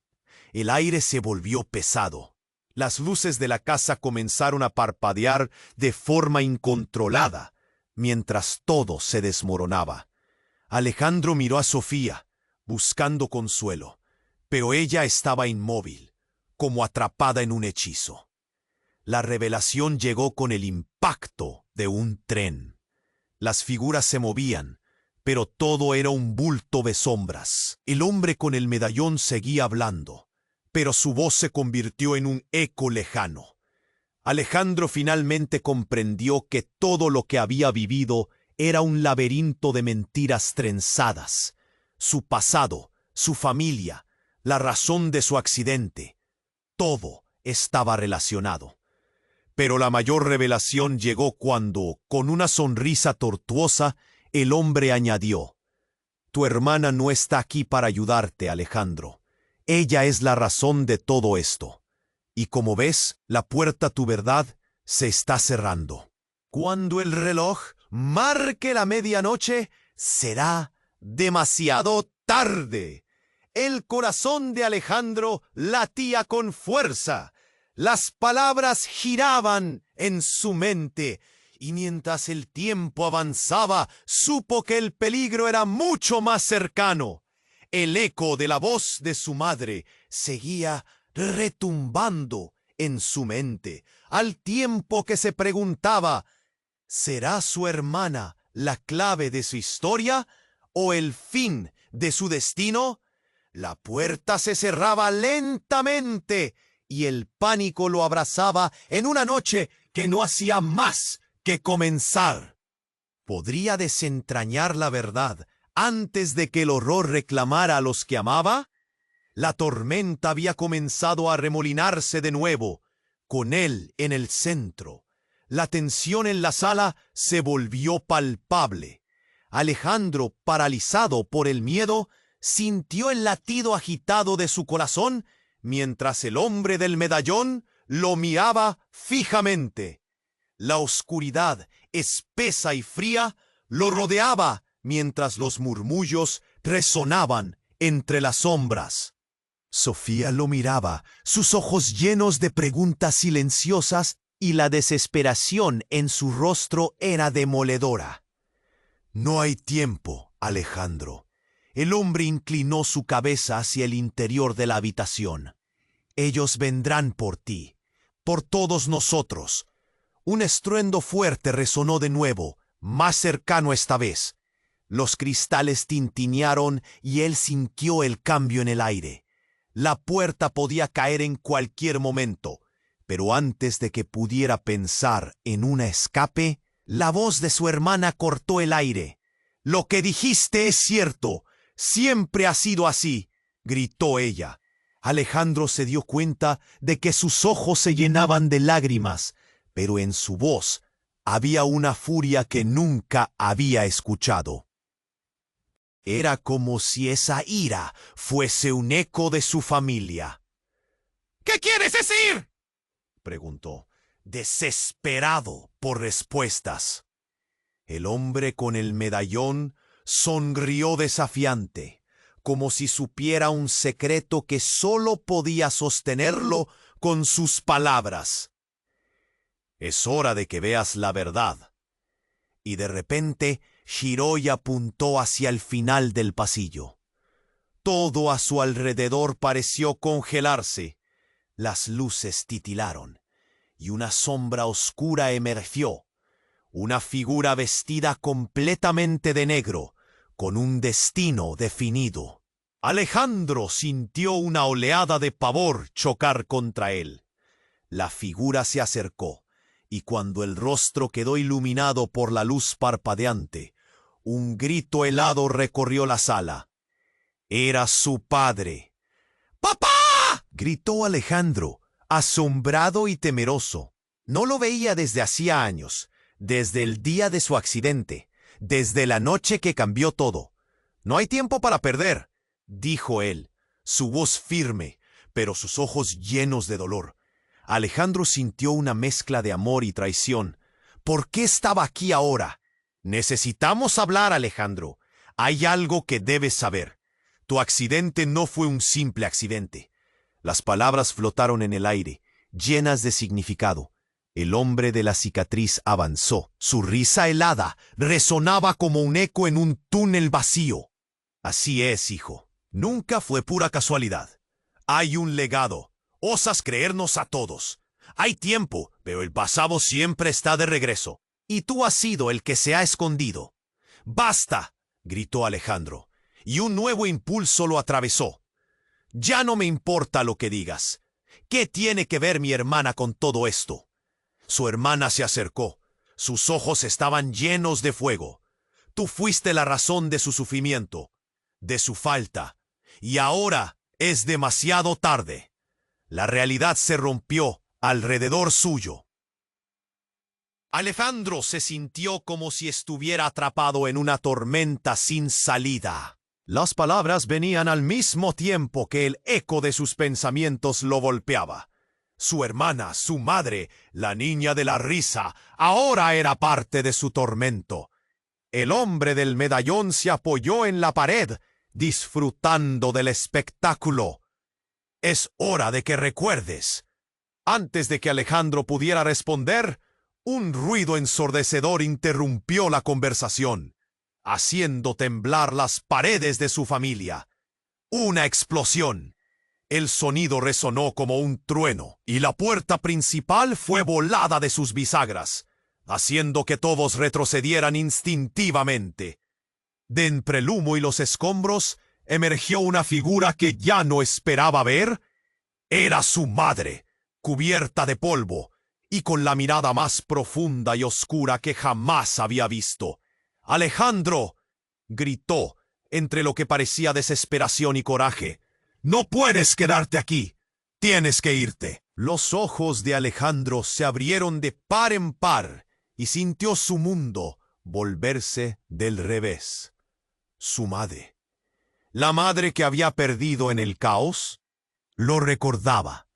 El aire se volvió pesado. Las luces de la casa comenzaron a parpadear de forma incontrolada, mientras todo se desmoronaba. Alejandro miró a Sofía, buscando consuelo, pero ella estaba inmóvil, como atrapada en un hechizo. La revelación llegó con el impacto de un tren. Las figuras se movían, pero todo era un bulto de sombras. El hombre con el medallón seguía hablando, pero su voz se convirtió en un eco lejano. Alejandro finalmente comprendió que todo lo que había vivido era un laberinto de mentiras trenzadas. Su pasado, su familia, la razón de su accidente, todo estaba relacionado. Pero la mayor revelación llegó cuando, con una sonrisa tortuosa, el hombre añadió: «Tu hermana no está aquí para ayudarte, Alejandro. Ella es la razón de todo esto. Y como ves, la puerta a tu verdad se está cerrando. Cuando el reloj marque la medianoche, será demasiado tarde». El corazón de Alejandro latía con fuerza. Las palabras giraban en su mente, y mientras el tiempo avanzaba, supo que el peligro era mucho más cercano. El eco de la voz de su madre seguía retumbando en su mente, al tiempo que se preguntaba: ¿será su hermana la clave de su historia o el fin de su destino? La puerta se cerraba lentamente y el pánico lo abrazaba en una noche que no hacía más que comenzar. ¿Podría desentrañar la verdad antes de que el horror reclamara a los que amaba? La tormenta había comenzado a remolinarse de nuevo, con él en el centro. La tensión en la sala se volvió palpable. Alejandro, paralizado por el miedo, sintió el latido agitado de su corazón mientras el hombre del medallón lo miraba fijamente. La oscuridad, espesa y fría, lo rodeaba mientras los murmullos resonaban entre las sombras. Sofía lo miraba, sus ojos llenos de preguntas silenciosas, y la desesperación en su rostro era demoledora. «No hay tiempo, Alejandro». El hombre inclinó su cabeza hacia el interior de la habitación. «Ellos vendrán por ti, por todos nosotros». Un estruendo fuerte resonó de nuevo, más cercano esta vez. Los cristales tintinearon y él sintió el cambio en el aire. La puerta podía caer en cualquier momento, pero antes de que pudiera pensar en un escape, la voz de su hermana cortó el aire. «Lo que dijiste es cierto. Siempre ha sido así», gritó ella. Alejandro se dio cuenta de que sus ojos se llenaban de lágrimas, pero en su voz había una furia que nunca había escuchado. Era como si esa ira fuese un eco de su familia. «¿Qué quieres decir?», preguntó, desesperado por respuestas. El hombre con el medallón sonrió desafiante, como si supiera un secreto que solo podía sostenerlo con sus palabras. «Es hora de que veas la verdad». Y de repente giró y apuntó hacia el final del pasillo. Todo a su alrededor pareció congelarse. Las luces titilaron, y una sombra oscura emergió. Una figura vestida completamente de negro, con un destino definido. Alejandro sintió una oleada de pavor chocar contra él. La figura se acercó, y cuando el rostro quedó iluminado por la luz parpadeante, un grito helado recorrió la sala. Era su padre. «¡Papá!», gritó Alejandro, asombrado y temeroso. No lo veía desde hacía años, desde el día de su accidente, desde la noche que cambió todo. «No hay tiempo para perder», dijo él, su voz firme, pero sus ojos llenos de dolor. Alejandro sintió una mezcla de amor y traición. ¿Por qué estaba aquí ahora? «Necesitamos hablar, Alejandro. Hay algo que debes saber. Tu accidente no fue un simple accidente. Las palabras flotaron en el aire, llenas de significado. El hombre de la cicatriz avanzó. Su risa helada resonaba como un eco en un túnel vacío. Así es, hijo. Nunca fue pura casualidad. Hay un legado. Osas creernos a todos. Hay tiempo, pero el pasado siempre está de regreso. Y tú has sido el que se ha escondido. ¡Basta!, gritó Alejandro, y un nuevo impulso lo atravesó. Ya no me importa lo que digas. ¿Qué tiene que ver mi hermana con todo esto? Su hermana se acercó. Sus ojos estaban llenos de fuego. Tú fuiste la razón de su sufrimiento, de su falta, y ahora es demasiado tarde. La realidad se rompió alrededor suyo. Alejandro se sintió como si estuviera atrapado en una tormenta sin salida. Las palabras venían al mismo tiempo que el eco de sus pensamientos lo golpeaba. Su hermana, su madre, la niña de la risa, ahora era parte de su tormento. El hombre del medallón se apoyó en la pared, disfrutando del espectáculo. Es hora de que recuerdes. Antes de que Alejandro pudiera responder, un ruido ensordecedor interrumpió la conversación, haciendo temblar las paredes de su familia. Una explosión. El sonido resonó como un trueno, y la puerta principal fue volada de sus bisagras, haciendo que todos retrocedieran instintivamente. De entre el humo y los escombros emergió una figura que ya no esperaba ver. Era su madre, cubierta de polvo, y con la mirada más profunda y oscura que jamás había visto. «¡Alejandro!», gritó, entre lo que parecía desesperación y coraje. «¡No puedes quedarte aquí! ¡Tienes que irte!». Los ojos de Alejandro se abrieron de par en par y sintió su mundo volverse del revés. Su madre, la madre que había perdido en el caos, lo recordaba.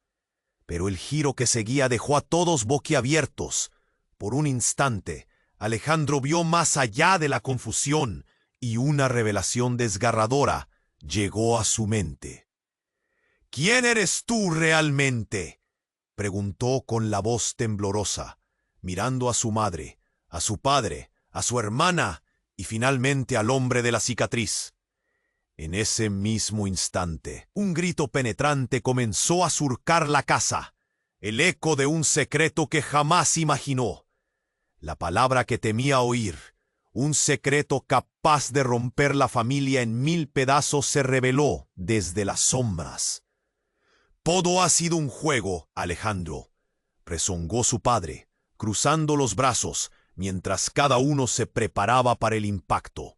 Pero el giro que seguía dejó a todos boquiabiertos. Por un instante, Alejandro vio más allá de la confusión y una revelación desgarradora llegó a su mente. «¿Quién eres tú realmente?», preguntó con la voz temblorosa, mirando a su madre, a su padre, a su hermana y finalmente al hombre de la cicatriz. En ese mismo instante, un grito penetrante comenzó a surcar la casa, el eco de un secreto que jamás imaginó. La palabra que temía oír, un secreto capaz de romper la familia en 1000 pedazos, se reveló desde las sombras. «Todo ha sido un juego, Alejandro», rezongó su padre, cruzando los brazos, mientras cada uno se preparaba para el impacto.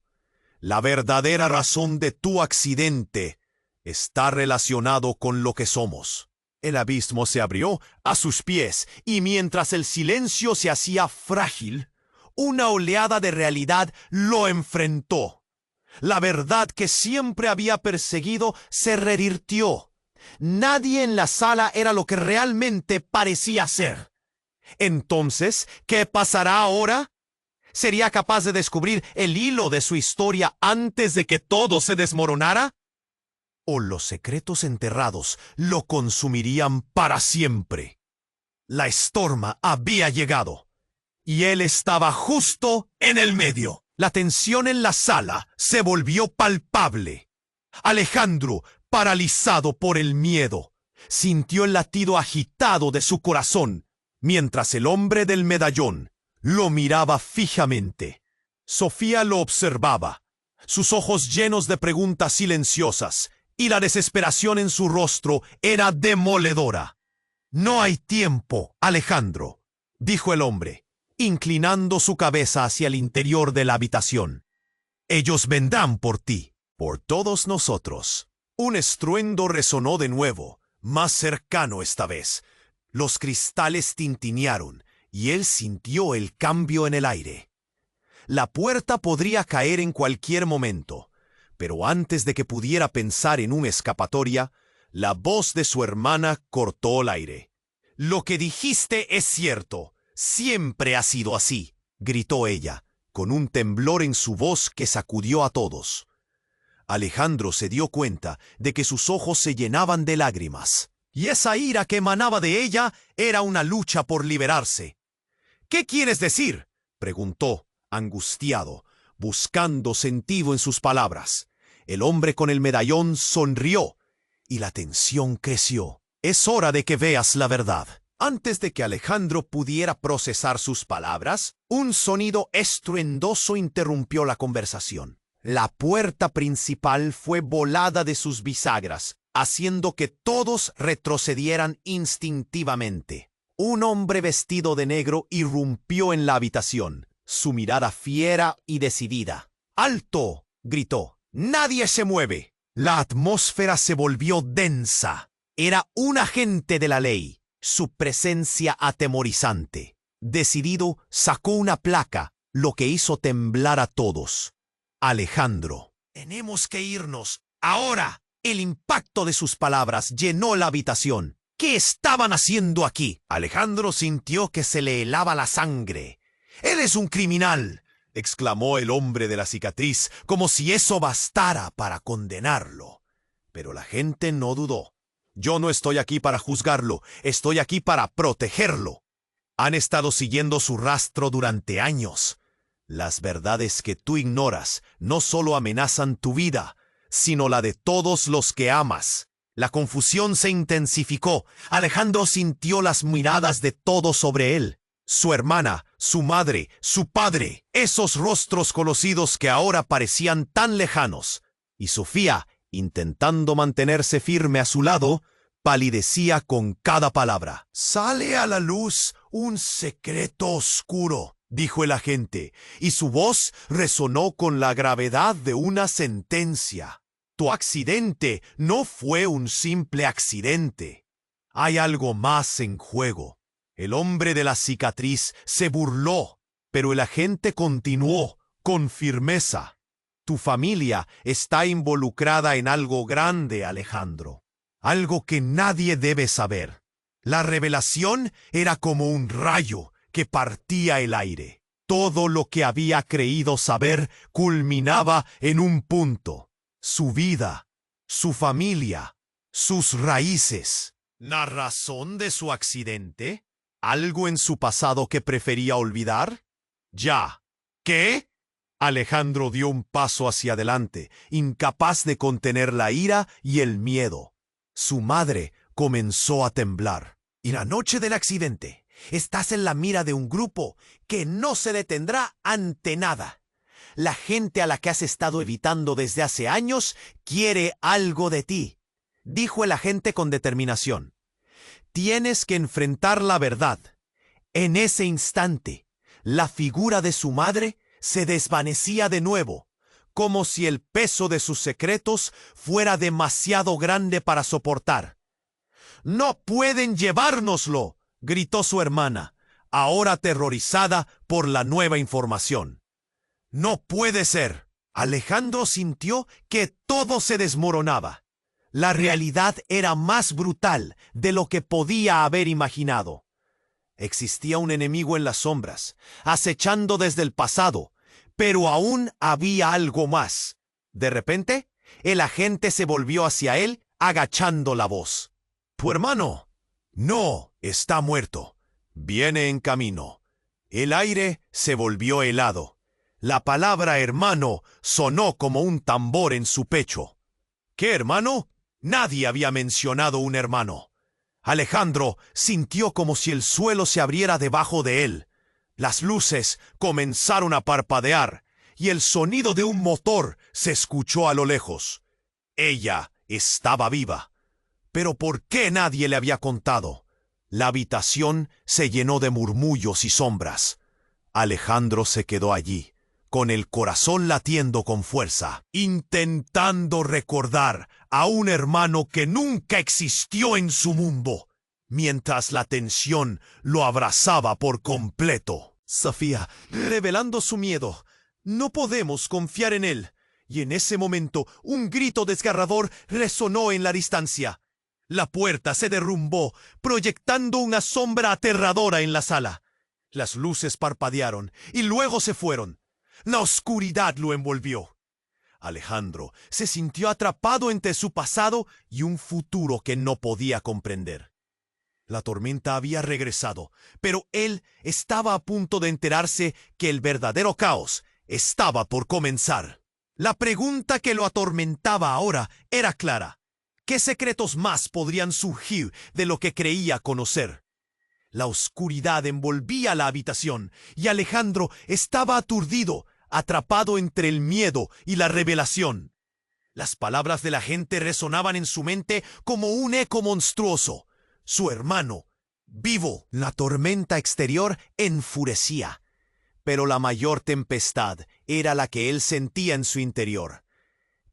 «La verdadera razón de tu accidente está relacionado con lo que somos». El abismo se abrió a sus pies, y mientras el silencio se hacía frágil, una oleada de realidad lo enfrentó. La verdad que siempre había perseguido se revirtió. Nadie en la sala era lo que realmente parecía ser. Entonces, ¿qué pasará ahora? ¿Sería capaz de descubrir el hilo de su historia antes de que todo se desmoronara? ¿O los secretos enterrados lo consumirían para siempre? La estorma había llegado, y él estaba justo en el medio. La tensión en la sala se volvió palpable. Alejandro, paralizado por el miedo, sintió el latido agitado de su corazón, mientras el hombre del medallón lo miraba fijamente. Sofía lo observaba, sus ojos llenos de preguntas silenciosas, y la desesperación en su rostro era demoledora. «No hay tiempo, Alejandro», dijo el hombre, inclinando su cabeza hacia el interior de la habitación. «Ellos vendrán por ti, por todos nosotros». Un estruendo resonó de nuevo, más cercano esta vez. Los cristales tintinearon, y él sintió el cambio en el aire. La puerta podría caer en cualquier momento, pero antes de que pudiera pensar en una escapatoria, la voz de su hermana cortó el aire. «Lo que dijiste es cierto. Siempre ha sido así», gritó ella, con un temblor en su voz que sacudió a todos. Alejandro se dio cuenta de que sus ojos se llenaban de lágrimas. y esa ira que emanaba de ella era una lucha por liberarse. ¿Qué quieres decir?, preguntó, angustiado, buscando sentido en sus palabras. El hombre con el medallón sonrió, y la tensión creció. Es hora de que veas la verdad. Antes de que Alejandro pudiera procesar sus palabras, un sonido estruendoso interrumpió la conversación. La puerta principal fue volada de sus bisagras, haciendo que todos retrocedieran instintivamente. Un hombre vestido de negro irrumpió en la habitación, su mirada fiera y decidida. ¡Alto!, gritó. ¡Nadie se mueve! La atmósfera se volvió densa. Era un agente de la ley, su presencia atemorizante. Decidido, sacó una placa, lo que hizo temblar a todos. Alejandro. Tenemos que irnos. ¡Ahora! El impacto de sus palabras llenó la habitación. ¿Qué estaban haciendo aquí? Alejandro sintió que se le helaba la sangre. «¡Él es un criminal!», exclamó el hombre de la cicatriz, como si eso bastara para condenarlo. Pero la gente no dudó. «Yo no estoy aquí para juzgarlo, estoy aquí para protegerlo. Han estado siguiendo su rastro durante años. Las verdades que tú ignoras no solo amenazan tu vida, sino la de todos los que amas». La confusión se intensificó. Alejandro sintió las miradas de todos sobre él. Su hermana, su madre, su padre, esos rostros conocidos que ahora parecían tan lejanos. Y Sofía, intentando mantenerse firme a su lado, palidecía con cada palabra. «Sale a la luz un secreto oscuro», dijo el agente, y su voz resonó con la gravedad de una sentencia. «Tu accidente no fue un simple accidente. Hay algo más en juego». El hombre de la cicatriz se burló, pero el agente continuó con firmeza. «Tu familia está involucrada en algo grande, Alejandro. Algo que nadie debe saber». La revelación era como un rayo que partía el aire. Todo lo que había creído saber culminaba en un punto. Su vida, su familia, sus raíces. ¿La razón de su accidente? ¿Algo en su pasado que prefería olvidar? Ya. ¿Qué? Alejandro dio un paso hacia adelante, incapaz de contener la ira y el miedo. Su madre comenzó a temblar. «Y la noche del accidente, estás en la mira de un grupo que no se detendrá ante nada. La gente a la que has estado evitando desde hace años quiere algo de ti», dijo el agente con determinación. «Tienes que enfrentar la verdad». En ese instante, la figura de su madre se desvanecía de nuevo, como si el peso de sus secretos fuera demasiado grande para soportar. «¡No pueden llevárnoslo!», gritó su hermana, ahora aterrorizada por la nueva información. «¡No puede ser!». Alejandro sintió que todo se desmoronaba. La realidad era más brutal de lo que podía haber imaginado. Existía un enemigo en las sombras, acechando desde el pasado, pero aún había algo más. De repente, el agente se volvió hacia él, agachando la voz. «¿Tu hermano?» «No, está muerto. Viene en camino». El aire se volvió helado. La palabra hermano sonó como un tambor en su pecho. ¿Qué hermano? Nadie había mencionado un hermano. Alejandro sintió como si el suelo se abriera debajo de él. Las luces comenzaron a parpadear y el sonido de un motor se escuchó a lo lejos. Ella estaba viva. Pero ¿por qué nadie le había contado? La habitación se llenó de murmullos y sombras. Alejandro se quedó allí, con el corazón latiendo con fuerza, intentando recordar a un hermano que nunca existió en su mundo, mientras la tensión lo abrazaba por completo. Sofía, revelando su miedo. «No podemos confiar en él». Y en ese momento, un grito desgarrador resonó en la distancia. La puerta se derrumbó, proyectando una sombra aterradora en la sala. Las luces parpadearon y luego se fueron. La oscuridad lo envolvió. Alejandro se sintió atrapado entre su pasado y un futuro que no podía comprender. La tormenta había regresado, pero él estaba a punto de enterarse que el verdadero caos estaba por comenzar. La pregunta que lo atormentaba ahora era clara. ¿Qué secretos más podrían surgir de lo que creía conocer? La oscuridad envolvía la habitación y Alejandro estaba aturdido, atrapado entre el miedo y la revelación. Las palabras de la gente resonaban en su mente como un eco monstruoso. Su hermano, vivo. La tormenta exterior enfurecía, pero la mayor tempestad era la que él sentía en su interior.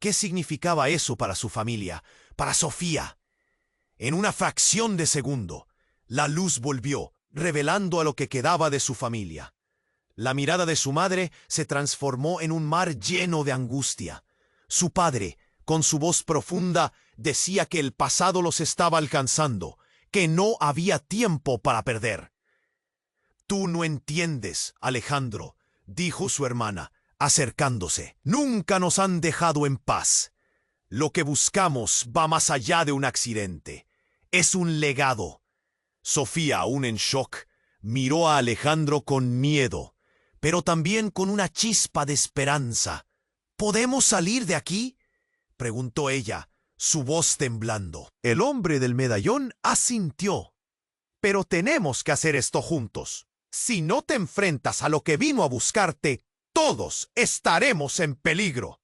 ¿Qué significaba eso para su familia, para Sofía? En una fracción de segundo, la luz volvió, revelando a lo que quedaba de su familia. La mirada de su madre se transformó en un mar lleno de angustia. Su padre, con su voz profunda, decía que el pasado los estaba alcanzando, que no había tiempo para perder. «Tú no entiendes, Alejandro», dijo su hermana, acercándose. «Nunca nos han dejado en paz. Lo que buscamos va más allá de un accidente. Es un legado». Sofía, aún en shock, miró a Alejandro con miedo, pero también con una chispa de esperanza. «¿Podemos salir de aquí?», preguntó ella, su voz temblando. El hombre del medallón asintió. «Pero tenemos que hacer esto juntos. Si no te enfrentas a lo que vino a buscarte, todos estaremos en peligro».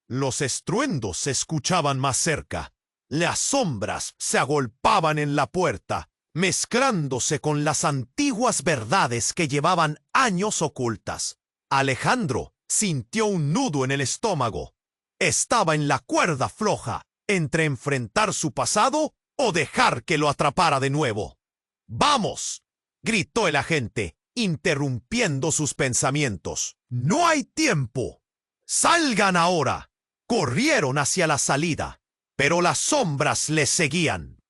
Los estruendos se escuchaban más cerca. Las sombras se agolpaban en la puerta, mezclándose con las antiguas verdades que llevaban años ocultas. Alejandro sintió un nudo en el estómago. Estaba en la cuerda floja, entre enfrentar su pasado o dejar que lo atrapara de nuevo. «¡Vamos!», gritó el agente, interrumpiendo sus pensamientos. «¡No hay tiempo! ¡Salgan ahora!». Corrieron hacia la salida, pero las sombras les seguían.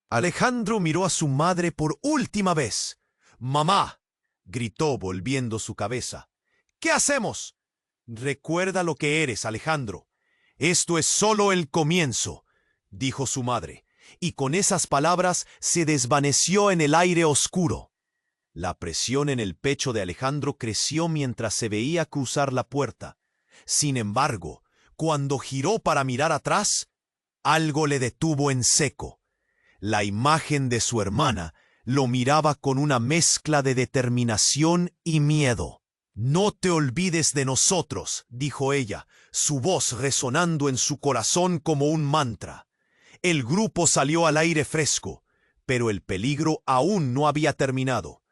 Alejandro miró a su madre por última vez. «¡Mamá!», gritó volviendo su cabeza. «¿Qué hacemos?». «Recuerda lo que eres, Alejandro. Esto es solo el comienzo», dijo su madre, y con esas palabras se desvaneció en el aire oscuro. La presión en el pecho de Alejandro creció mientras se veía cruzar la puerta. Sin embargo, cuando giró para mirar atrás, algo le detuvo en seco. La imagen de su hermana lo miraba con una mezcla de determinación y miedo. «No te olvides de nosotros», dijo ella, su voz resonando en su corazón como un mantra. El grupo salió al aire fresco, pero el peligro aún no había terminado.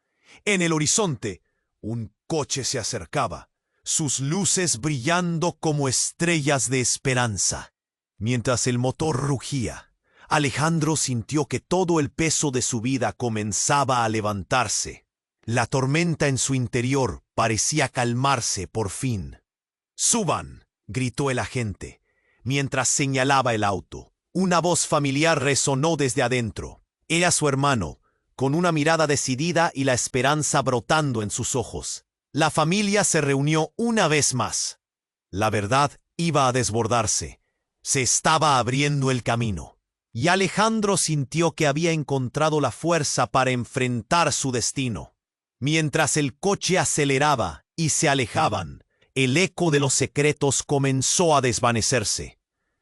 En el horizonte, un coche se acercaba, sus luces brillando como estrellas de esperanza. Mientras el motor rugía, Alejandro sintió que todo el peso de su vida comenzaba a levantarse. La tormenta en su interior parecía calmarse por fin. «¡Suban!», gritó el agente, mientras señalaba el auto. Una voz familiar resonó desde adentro. Era su hermano, con una mirada decidida y la esperanza brotando en sus ojos. La familia se reunió una vez más. La verdad iba a desbordarse. Se estaba abriendo el camino. Y Alejandro sintió que había encontrado la fuerza para enfrentar su destino. Mientras el coche aceleraba y se alejaban, el eco de los secretos comenzó a desvanecerse.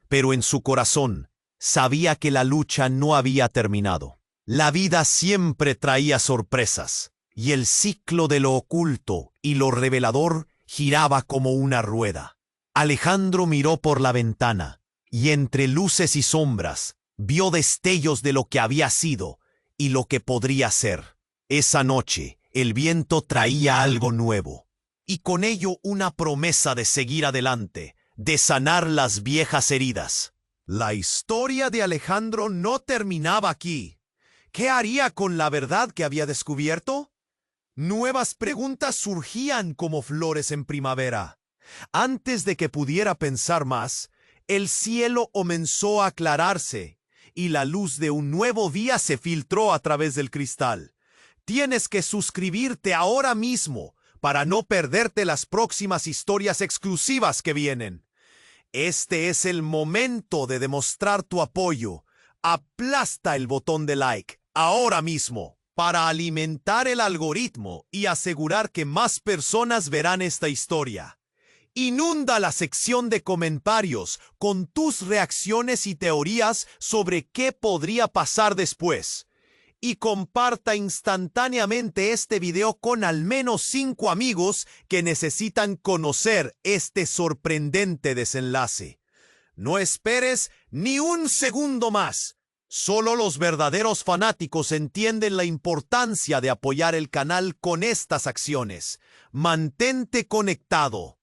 Pero en su corazón sabía que la lucha no había terminado. La vida siempre traía sorpresas, y el ciclo de lo oculto y lo revelador giraba como una rueda. Alejandro miró por la ventana, y entre luces y sombras, vio destellos de lo que había sido y lo que podría ser. Esa noche, el viento traía algo nuevo, y con ello una promesa de seguir adelante, de sanar las viejas heridas. La historia de Alejandro no terminaba aquí. ¿Qué haría con la verdad que había descubierto? Nuevas preguntas surgían como flores en primavera. Antes de que pudiera pensar más, el cielo comenzó a aclararse y la luz de un nuevo día se filtró a través del cristal. Tienes que suscribirte ahora mismo para no perderte las próximas historias exclusivas que vienen. Este es el momento de demostrar tu apoyo. Aplasta el botón de like ahora mismo para alimentar el algoritmo y asegurar que más personas verán esta historia. Inunda la sección de comentarios con tus reacciones y teorías sobre qué podría pasar después. Y comparta instantáneamente este video con al menos 5 amigos que necesitan conocer este sorprendente desenlace. No esperes ni un segundo más. Solo los verdaderos fanáticos entienden la importancia de apoyar el canal con estas acciones. Mantente conectado.